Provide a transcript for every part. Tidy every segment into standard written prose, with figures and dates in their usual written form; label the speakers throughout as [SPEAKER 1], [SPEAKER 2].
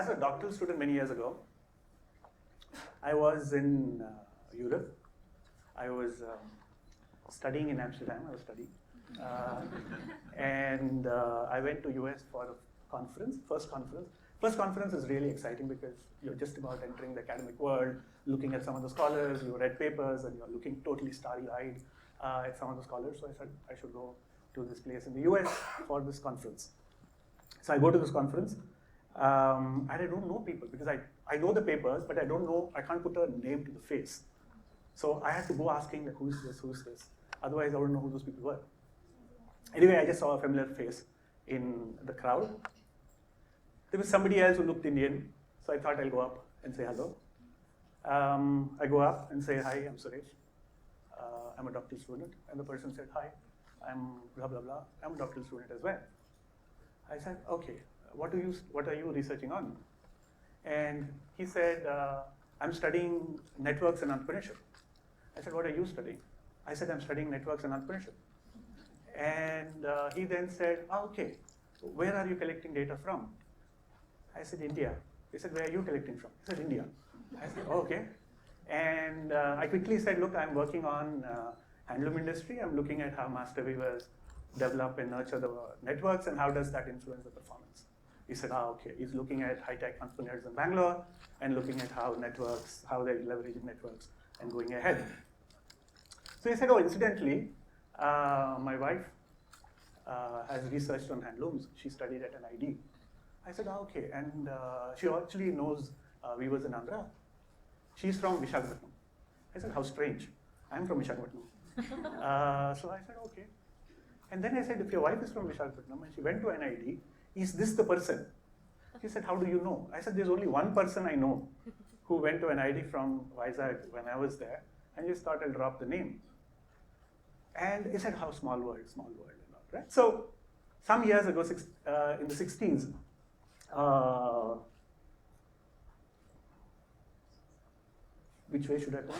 [SPEAKER 1] as a doctoral student many years ago, I was in Europe. I was studying in Amsterdam. And I went to US for a conference, first conference. First conference is really exciting because you're just about entering the academic world, looking at some of the scholars, you read papers, and you're looking totally starry-eyed at some of the scholars. So I said I should go to this place in the US for this conference. So I go to this conference, and I don't know people because I know the papers, but I can't put a name to the face. So I had to go asking, like, who's this? Otherwise, I wouldn't know who those people were. Anyway, I just saw a familiar face in the crowd. There was somebody else who looked Indian, so I thought I'll go up and say hello. I go up and say, hi, I'm Suresh. I'm a doctoral student. And the person said, hi, I'm blah, blah, blah. I'm a doctoral student as well. I said, okay, what are you researching on? And he said, I'm studying networks and entrepreneurship. I said, what are you studying? I said, I'm studying networks and entrepreneurship. And he then said, okay, where are you collecting data from? I said, India. He said, where are you collecting from? He said, India. I said, oh, okay. And I quickly said, look, I'm working on handloom industry. I'm looking at how master weavers develop and nurture the networks and how does that influence the performance. He said, okay. He's looking at high-tech entrepreneurs in Bangalore and looking at how they're leveraging networks and going ahead. So he said, oh, incidentally, my wife has researched on handlooms. She studied at an ID. I said, oh, okay. And she actually knows weavers in Andhra. She's from Visakhapatnam. I said, how strange. I'm from Visakhapatnam. So I said, okay. And then I said, if your wife is from Visakhapatnam and she went to NID, is this the person? She said, how do you know? I said, there's only one person I know who went to NID from Vizag when I was there. And just thought I'll drop the name. And he said, how small world, and all, right? So some years ago, in the 60s, which way should I go?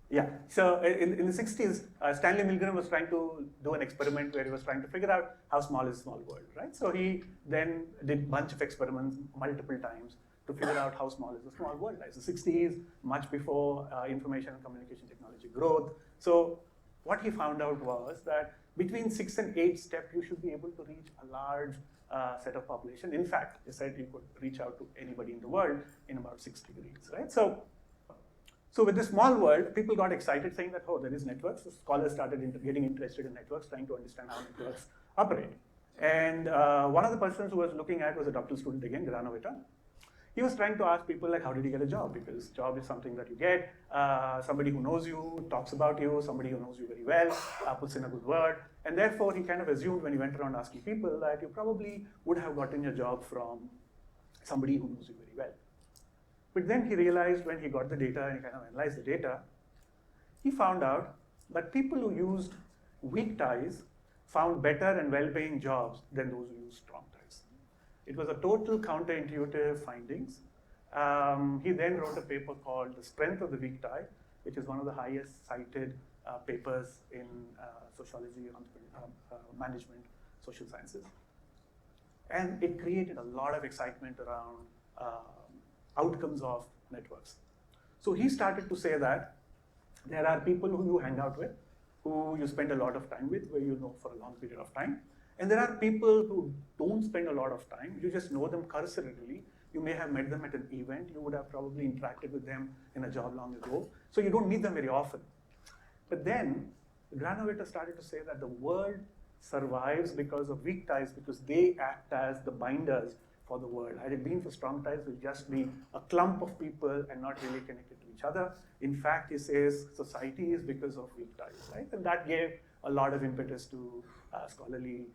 [SPEAKER 1] Yeah, so in the 60s, Stanley Milgram was trying to do an experiment where he was trying to figure out how small is small world, right? So he then did a bunch of experiments multiple times to figure out how small is the small world. Like the 60s, much before information and communication technology growth. So what he found out was that between 6 and 8 steps, you should be able to reach a large set of population. In fact, he said you could reach out to anybody in the world in about 6 degrees, right? So with this small world, people got excited saying that, oh, there is networks. So scholars started getting interested in networks, trying to understand how networks operate. And one of the persons who was looking at was a doctoral student again, Granovita. He was trying to ask people like, how did you get a job? Because job is something that you get, somebody who knows you, talks about you, somebody who knows you very well, puts in a good word. And therefore, he kind of assumed when he went around asking people that you probably would have gotten your job from somebody who knows you very well. But then he realized when he got the data and he kind of analyzed the data, he found out that people who used weak ties found better and well-paying jobs than those who used strong ties. It was a total counterintuitive findings. He then wrote a paper called The Strength of the Weak Tie, which is one of the highest cited papers in sociology, management, social sciences. And it created a lot of excitement around outcomes of networks. So he started to say that there are people who you hang out with, who you spend a lot of time with, where you know for a long period of time. And there are people who don't spend a lot of time. You just know them cursorily. You may have met them at an event. You would have probably interacted with them in a job long ago. So you don't meet them very often. But then Granovita started to say that the world survives because of weak ties, because they act as the binders for the world. Had it been for strong ties, it would just be a clump of people and not really connected to each other. In fact, he says society is because of weak ties, right? And that gave a lot of impetus to scholarly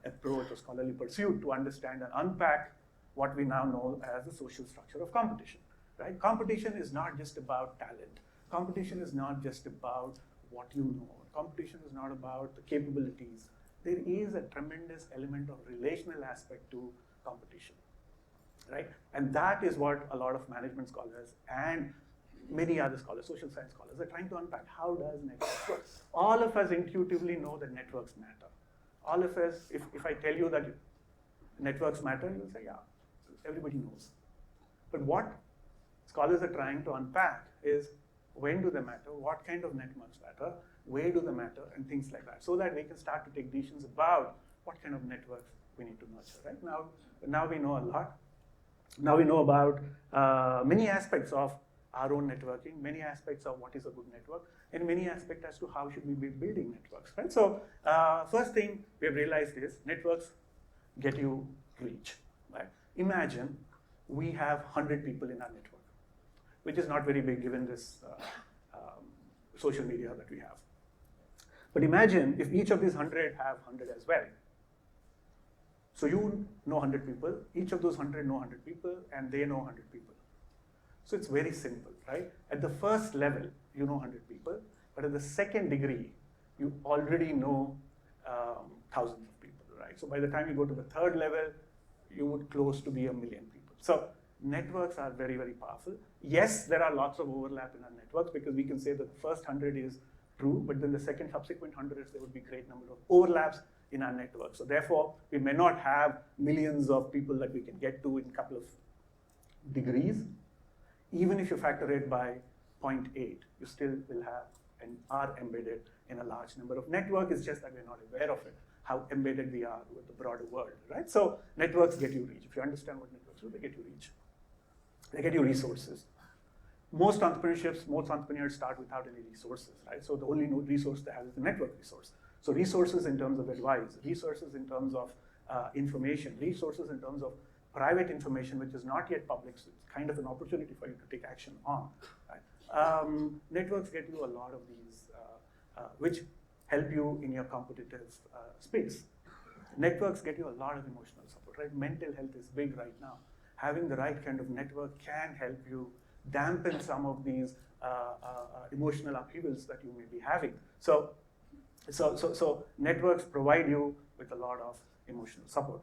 [SPEAKER 1] approach or scholarly pursuit to understand and unpack what we now know as the social structure of competition, right? Competition is not just about talent. Competition is not just about what you know. Competition is not about the capabilities. There is a tremendous element of relational aspect to competition, right? And that is what a lot of management scholars and many other scholars, social science scholars, are trying to unpack. How does networks work? All of us intuitively know that networks matter. All of us, if I tell you that networks matter, you'll say, yeah, everybody knows. But what scholars are trying to unpack is, when do they matter, what kind of networks matter, where do they matter, and things like that, so that we can start to take decisions about what kind of networks we need to nurture. Right now we know a lot. Now we know about many aspects of our own networking, many aspects of what is a good network, and many aspects as to how should we be building networks. Right. So first thing we have realized is networks get you reach. Right. Imagine we have 100 people in our network, which is not very big given this social media that we have. But imagine if each of these 100 have 100 as well. So you know 100 people, each of those 100 know 100 people, and they know 100 people. So it's very simple, right? At the first level, you know 100 people, but at the second degree, you already know thousands of people, right? So by the time you go to the third level, you would close to be 1 million people. So networks are very, very powerful. Yes, there are lots of overlap in our networks, because we can say that the first 100 is true, but then the subsequent hundreds, there would be great number of overlaps in our network. So therefore, we may not have millions of people that we can get to in a couple of degrees. Even if you factor it by 0.8, you still will have and are embedded in a large number of networks. It's just that we're not aware of it, how embedded we are with the broader world, right? So networks get you reach. If you understand what networks do, they get you reach. They get you resources. Most entrepreneurs start without any resources, right? So the only resource they have is the network resource. So resources in terms of advice, resources in terms of information, resources in terms of private information, which is not yet public, so it's kind of an opportunity for you to take action on. Right? Networks get you a lot of these, which help you in your competitive space. Networks get you a lot of emotional support, right? Mental health is big right now. Having the right kind of network can help you dampen some of these emotional upheavals that you may be having. So networks provide you with a lot of emotional support.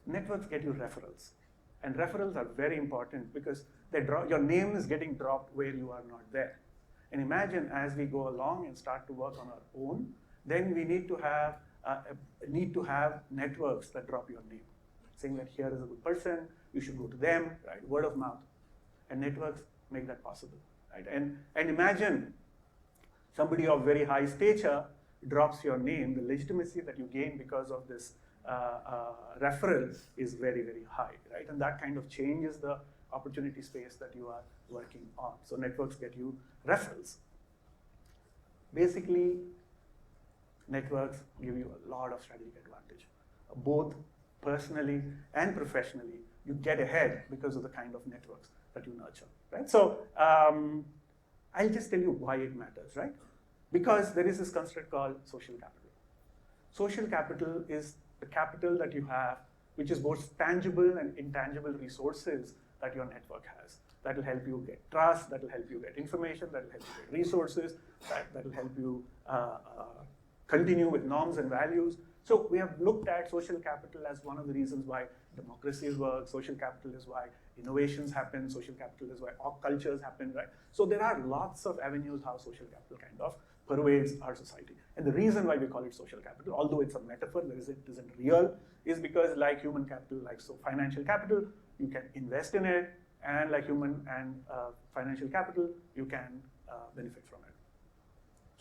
[SPEAKER 1] Networks get you referrals, and referrals are very important because your name is getting dropped where you are not there. And imagine as we go along and start to work on our own, then we need to have networks that drop your name, saying that here is a good person, you should go to them, right? Word of mouth. And networks make that possible, right? And imagine somebody of very high stature drops your name, the legitimacy that you gain because of this referral is very, very high, right? And that kind of changes the opportunity space that you are working on. So networks get you referrals. Basically, networks give you a lot of strategic advantage, both personally and professionally. You get ahead because of the kind of networks that you nurture, right? So I'll just tell you why it matters, right? Because there is this construct called social capital. Social capital is the capital that you have, which is both tangible and intangible resources that your network has. That will help you get trust, that will help you get information, that will help you get resources, that will help you continue with norms and values. So we have looked at social capital as one of the reasons why democracies work, social capital is why innovations happen, social capital is why cultures happen, right? So there are lots of avenues how social capital kind of pervades our society. And the reason why we call it social capital, although it's a metaphor, it isn't real, is because like human capital, like so financial capital, you can invest in it, and like human and financial capital, you can benefit from it.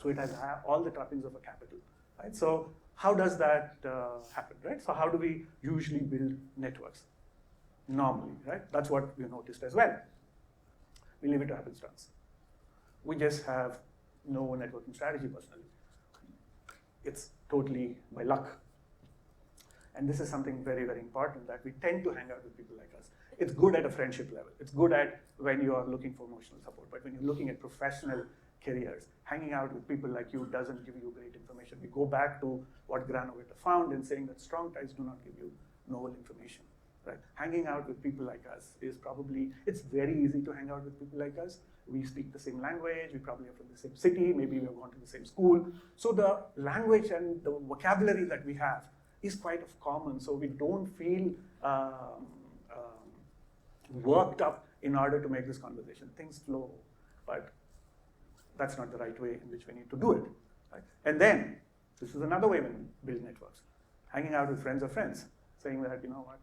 [SPEAKER 1] So it has all the trappings of a capital, right? So how does that happen, right? So how do we usually build networks? Normally, right? That's what we noticed as well. We leave it to happenstance. We just have no networking strategy personally. It's totally by luck. And this is something very, very important, that we tend to hang out with people like us. It's good at a friendship level. It's good at when you are looking for emotional support. But when you're looking at professional careers, hanging out with people like you doesn't give you great information. We go back to what Granovetter found in saying that strong ties do not give you novel information. Right? Hanging out with people like us is probably, it's very easy to hang out with people like us. We speak the same language, we probably are from the same city, maybe we have gone to the same school. So the language and the vocabulary that we have is quite of common, so we don't feel worked up in order to make this conversation. Things flow, but that's not the right way in which we need to do it. Right? And then This is another way when build networks. Hanging out with friends of friends, saying that, you know what,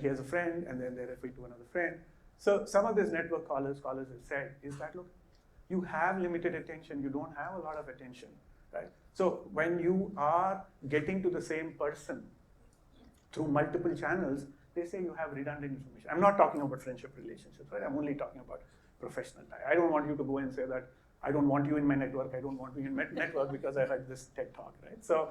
[SPEAKER 1] here's a friend, and then they refer to another friend. So some of these network scholars have said is that, look, you have limited attention, you don't have a lot of attention, right? So when you are getting to the same person through multiple channels, they say you have redundant information. I'm not talking about friendship relationships, right? I'm only talking about professional tie. I don't want you to go and say that I don't want you in my network, I don't want you in my network because I heard this TED talk, right? So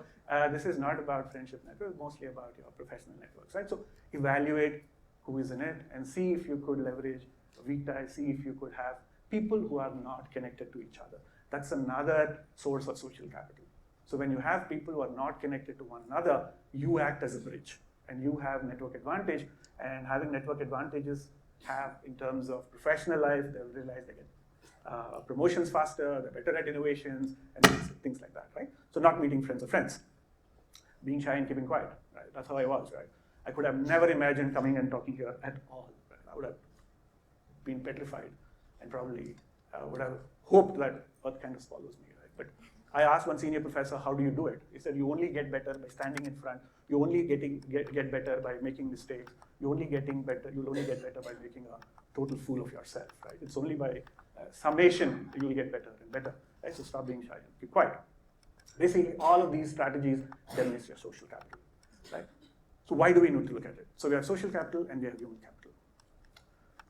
[SPEAKER 1] this is not about friendship networks, mostly about your professional networks, right? So evaluate who is in it and see if you could leverage weak ties, see if you could have people who are not connected to each other. That's another source of social capital. So when you have people who are not connected to one another, you act as a bridge and you have network advantage, and having network advantages have in terms of professional life, they'll realize they get promotions faster, they're better at innovations, and things like that, right? So not meeting friends of friends, being shy and keeping quiet, right? That's how I was, right? I could have never imagined coming and talking here at all, right? I would have been petrified and probably would have hoped that earth kind of swallows me, right? But I asked one senior professor, how do you do it? He said, you only get better by standing in front. You only get better by making mistakes. You'll only get better by making a total fool of yourself, right? It's only by summation you'll get better and better, right? So stop being shy and keep quiet. Basically, all of these strategies demonstrate your social capital, right? So why do we need to look at it? So we have social capital and we have human capital.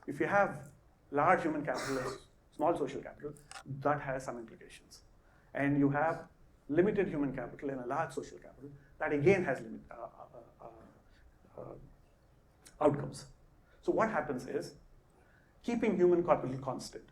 [SPEAKER 1] If you have large human capital and small social capital, that has some implications. And you have limited human capital and a large social capital, that again has outcomes. So what happens is, keeping human capital constant,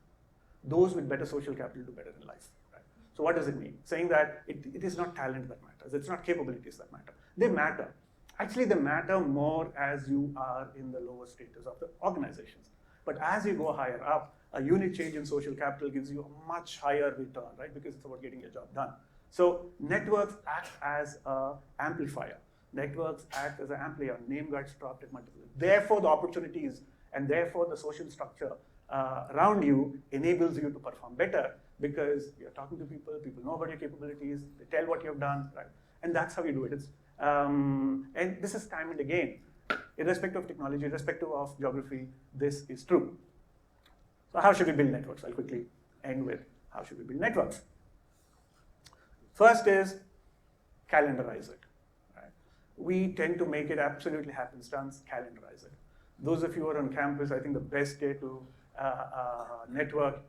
[SPEAKER 1] those with better social capital do better in life. Right? So what does it mean? Saying that it is not talent that matters, it's not capabilities that matter. They matter. Actually, they matter more as you are in the lower status of the organizations. But as you go higher up, a unit change in social capital gives you a much higher return, right? Because it's about getting your job done. So networks act as an amplifier. Networks act as an amplifier. Name gets dropped at multiple. Therefore, the opportunities and therefore the social structure around you enables you to perform better because you're talking to people, people know about your capabilities, they tell what you've done, right? And that's how you do it. And this is time and again. Irrespective of technology, irrespective of geography, this is true. So how should we build networks? I'll quickly end with how should we build networks. First is calendarize it. Right? We tend to make it absolutely happenstance, calendarize it. Those of you who are on campus, I think the best day to network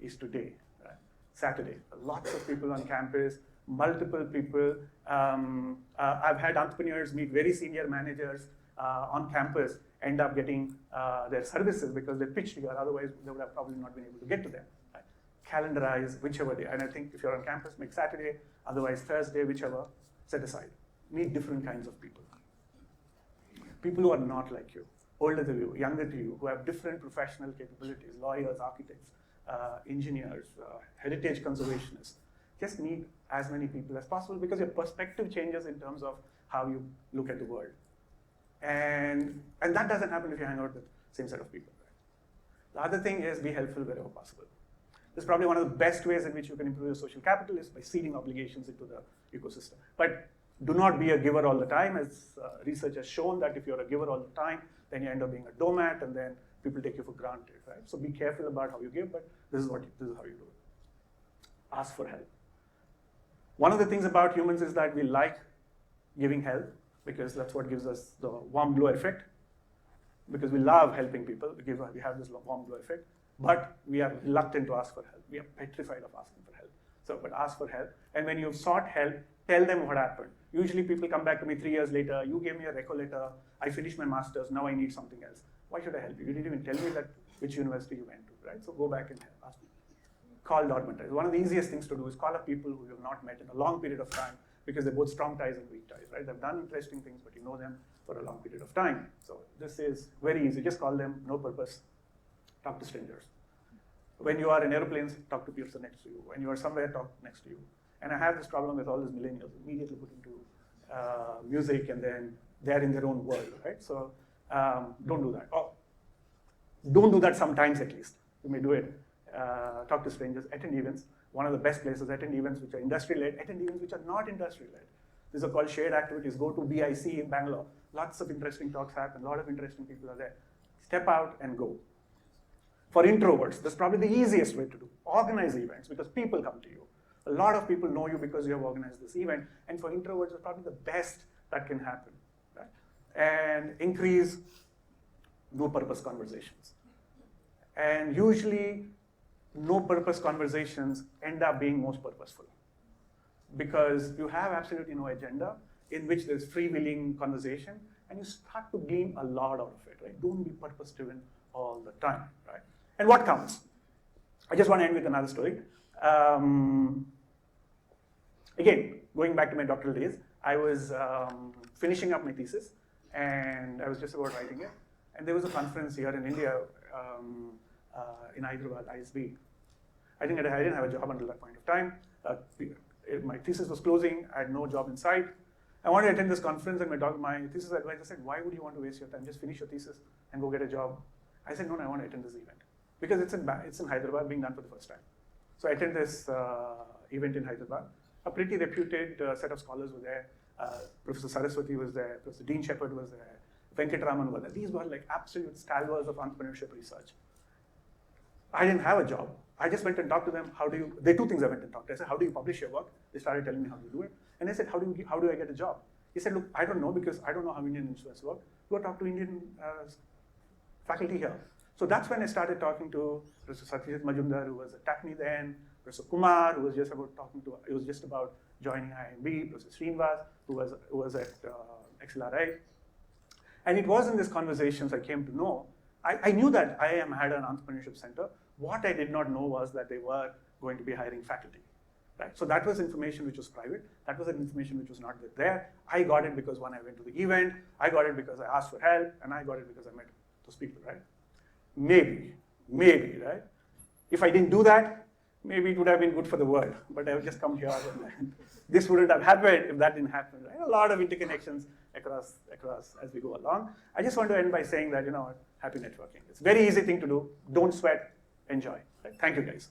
[SPEAKER 1] is today, right? Saturday. Lots of people on campus, multiple people. I've had entrepreneurs meet very senior managers on campus, end up getting their services because they pitched here, otherwise they would have probably not been able to get to them. Right? Calendarize whichever day, and I think if you're on campus, make Saturday, otherwise Thursday, whichever, set aside. Meet different kinds of people. People who are not like you, older than you, younger than you, who have different professional capabilities, lawyers, architects, engineers, heritage conservationists. Just meet as many people as possible because your perspective changes in terms of how you look at the world. And that doesn't happen if you hang out with the same set of people. Right? The other thing is be helpful wherever possible. This is probably one of the best ways in which you can improve your social capital is by seeding obligations into the ecosystem. But do not be a giver all the time, as research has shown that if you're a giver all the time, then you end up being a doormat and then people take you for granted, right? So be careful about how you give, but this is how you do it. Ask for help. One of the things about humans is that we like giving help because that's what gives us the warm glow effect. Because we love helping people, we have this warm glow effect, but we are reluctant to ask for help. We are petrified of asking for help. So, but ask for help. And when you've sought help, tell them what happened. Usually people come back to me 3 years later, you gave me a reco letter, I finished my master's, now I need something else. Why should I help you? You didn't even tell me that which university you went to, right? So go back and ask me. Call dormant ties. One of the easiest things to do is call up people who you have not met in a long period of time because they're both strong ties and weak ties, right? They've done interesting things, but you know them for a long period of time. So this is very easy. Just call them, no purpose. Talk to strangers. When you are in airplanes, talk to people next to you. When you are somewhere, talk next to you. And I have this problem with all these millennials, immediately put into music and then they're in their own world, right? So don't do that. Or don't do that sometimes at least. You may do it. Talk to strangers, attend events. one of the best places. Attend events which are industry-led, attend events which are not industry-led. These are called shared activities. Go to BIC in Bangalore. Lots of interesting talks happen. A lot of interesting people are there. Step out and go. For introverts, that's probably the easiest way to do. Organize events because people come to you. A lot of people know you because you have organized this event. And for introverts, it's probably the best that can happen. Right? And increase no-purpose conversations. And usually, no-purpose conversations end up being most purposeful because you have absolutely no agenda in which there's freewheeling conversation, and you start to glean a lot out of it, right? Don't be purpose-driven all the time, right? And what counts? I just want to end with another story. Again, going back to my doctoral days, I was finishing up my thesis, and I was just about writing it, and there was a conference here in India, in Hyderabad, ISB. I didn't have a job until that point of time. My thesis was closing. I had no job in sight. I wanted to attend this conference, and my thesis advisor said, "Why would you want to waste your time? Just finish your thesis and go get a job." I said, "No, I want to attend this event because it's in Hyderabad, being done for the first time." So I attended this event in Hyderabad. A pretty reputed set of scholars were there. Professor Saraswati was there. Professor Dean Shepherd was there. Venkataraman was there. These were like absolute stalwarts of entrepreneurship research. I didn't have a job. I just went and talked to them. There are two things I went and talked to. I said, "How do you publish your work?" They started telling me how to do it. And I said, how do I get a job? He said, "Look, I don't know because I don't know how Indian institutes work. Go talk to Indian faculty here." So that's when I started talking to Professor Satyajit Majumdar, who was at TACMI then, Professor Kumar, who was just about joining IIMB, Professor Srinivas, who was at XLRI. And it was in these conversations I came to know. I knew that IIM had an entrepreneurship center. What I did not know was that they were going to be hiring faculty. Right? So that was information which was private. That was information which was not there. I got it because when I went to the event, I got it because I asked for help, and I got it because I met those people, right? Maybe, right? If I didn't do that, maybe it would have been good for the world, but I would just come here and this wouldn't have happened if that didn't happen, right? A lot of interconnections across as we go along. I just want to end by saying that, happy networking. It's a very easy thing to do. Don't sweat, enjoy. Right? Thank you, guys.